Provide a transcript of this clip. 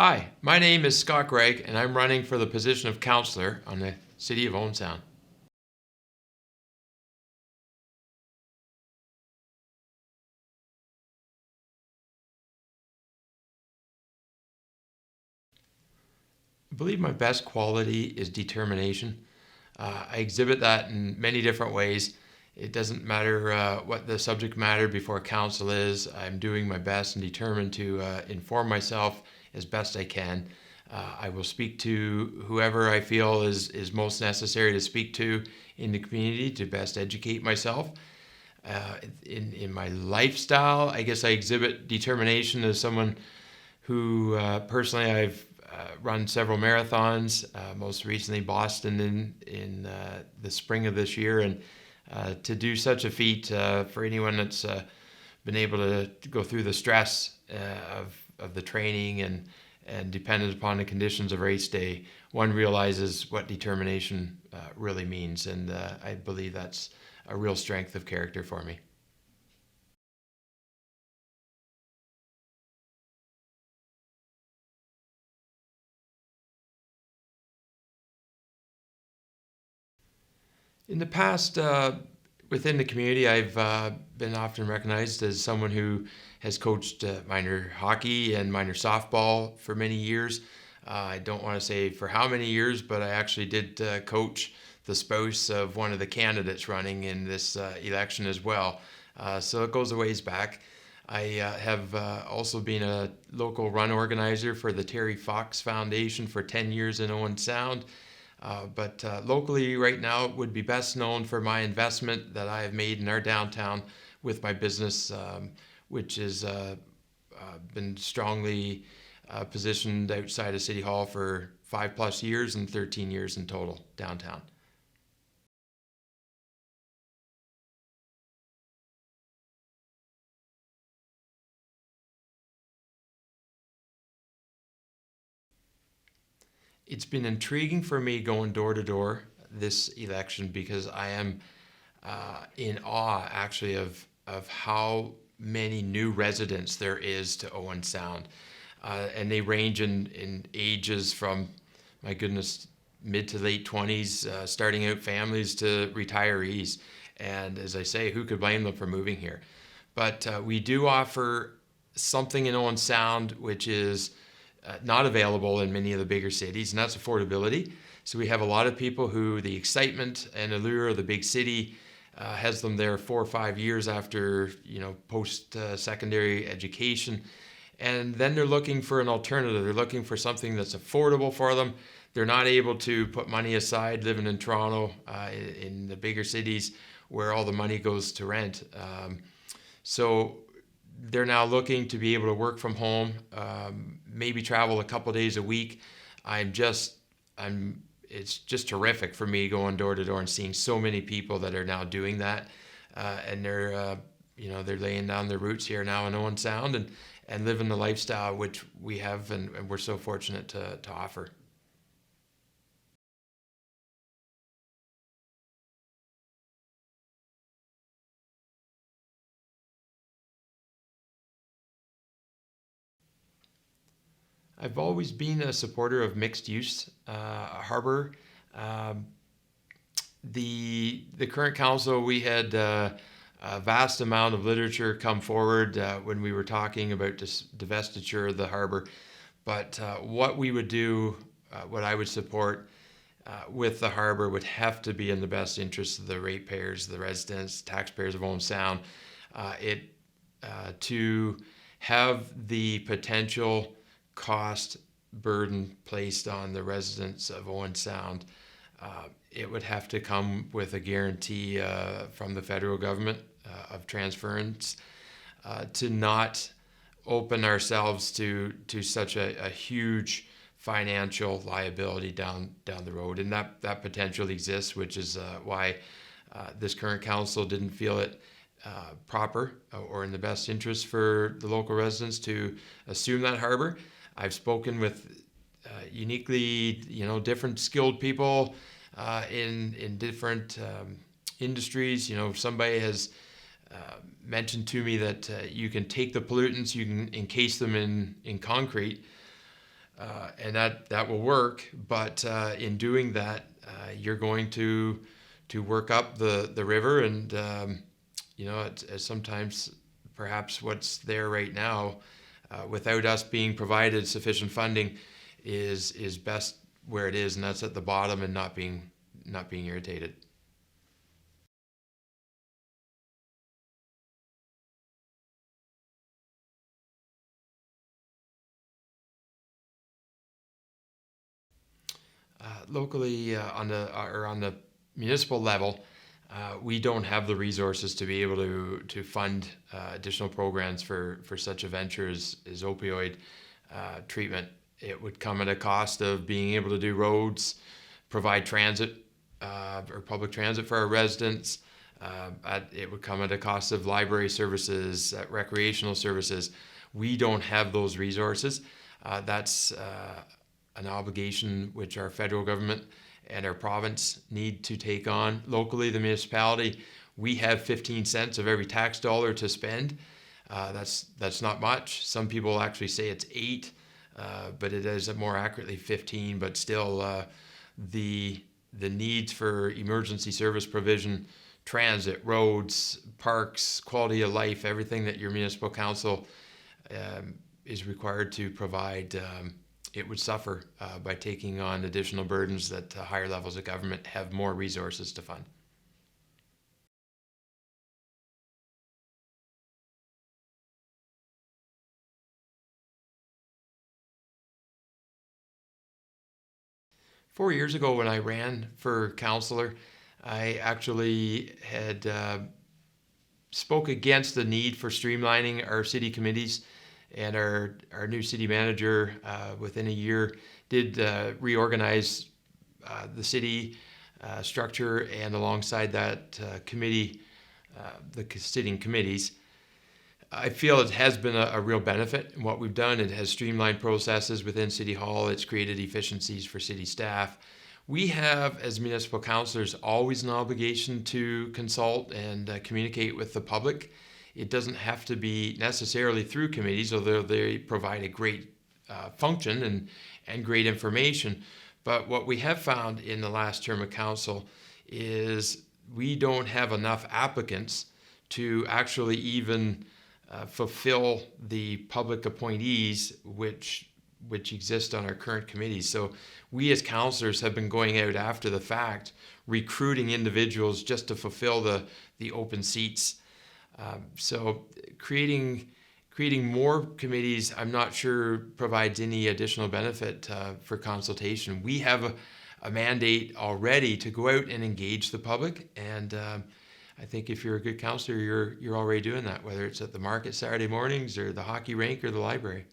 Hi, my name is Scott Grieg, and I'm running for the position of Councillor on the City of Owen Sound. I believe my best quality is determination. I exhibit that in many different ways. It doesn't matter what the subject matter before council is. I'm doing my best and determined to inform myself as best I can. I will speak to whoever I feel is most necessary to speak to in the community to best educate myself. In my lifestyle, I guess I exhibit determination as someone who personally I've run several marathons, most recently Boston in the spring of this year. And to do such a feat for anyone that's been able to go through the stress of the training and dependent upon the conditions of race day, one realizes what determination really means. And I believe that's a real strength of character for me. In the past, within the community, I've been often recognized as someone who has coached minor hockey and minor softball for many years. I don't want to say for how many years, but I actually did coach the spouse of one of the candidates running in this election as well. So it goes a ways back. I have also been a local run organizer for the Terry Fox Foundation for 10 years in Owen Sound. But locally right now would be best known for my investment that I have made in our downtown with my business, which has been strongly positioned outside of City Hall for 5+ years and 13 years in total downtown. It's been intriguing for me going door to door this election because I am in awe actually of how many new residents there is to Owen Sound. And they range in ages from, my goodness, mid to late 20s, starting out families to retirees. And as I say, who could blame them for moving here? But we do offer something in Owen Sound which is not available in many of the bigger cities, and that's affordability. So we have a lot of people who the excitement and allure of the big city has them there 4 or 5 years after post-secondary education, and then they're looking for an alternative. They're looking for something that's affordable for them. They're not able to put money aside living in Toronto, in the bigger cities where all the money goes to rent. So they're now looking to be able to work from home, maybe travel a couple days a week. It's just terrific for me going door to door and seeing so many people that are now doing that, and they're laying down their roots here now in Owen Sound and living the lifestyle which we have and we're so fortunate to offer. I've always been a supporter of mixed use harbor. Um, the current council, we had a vast amount of literature come forward when we were talking about divestiture of the harbor. But what we would do, what I would support with the harbor would have to be in the best interest of the ratepayers, the residents, taxpayers of Owen Sound. To have the potential cost burden placed on the residents of Owen Sound, it would have to come with a guarantee from the federal government of transference to not open ourselves to such a huge financial liability down the road. And that potential exists, which is why this current council didn't feel it proper or in the best interest for the local residents to assume that harbor. I've spoken with uniquely, different skilled people in different industries. Somebody has mentioned to me that you can take the pollutants, you can encase them in concrete, and that will work. But in doing that, you're going to work up the river, and it's sometimes perhaps what's there right now, without us being provided sufficient funding, is best where it is, and that's at the bottom and not being irritated. Locally, on the municipal level, we don't have the resources to be able to fund additional programs for such a venture as opioid treatment. It would come at a cost of being able to do roads, provide transit or public transit for our residents. It would come at a cost of library services, recreational services. We don't have those resources. That's an obligation which our federal government and our province need to take on. Locally, the municipality, we have 15 cents of every tax dollar to spend. That's not much. Some people actually say it's 8, but it is more accurately 15. But still, the needs for emergency service provision, transit, roads, parks, quality of life, everything that your municipal council is required to provide, it would suffer by taking on additional burdens that higher levels of government have more resources to fund. Four years ago, when I ran for councillor, I actually had spoke against the need for streamlining our city committees, and our new city manager within a year did reorganize the city structure, and alongside that committee, the sitting committees. I feel it has been a real benefit in what we've done. It has streamlined processes within City Hall. It's created efficiencies for city staff. We have, as municipal councillors, always an obligation to consult and communicate with the public. It doesn't have to be necessarily through committees, although they provide a great function and great information. But what we have found in the last term of council is we don't have enough applicants to actually even fulfill the public appointees which exist on our current committees. So we as councillors have been going out after the fact, recruiting individuals just to fulfill the open seats. So creating more committees, I'm not sure provides any additional benefit for consultation. We have a mandate already to go out and engage the public, and I think if you're a good councillor, you're already doing that, whether it's at the market Saturday mornings or the hockey rink or the library.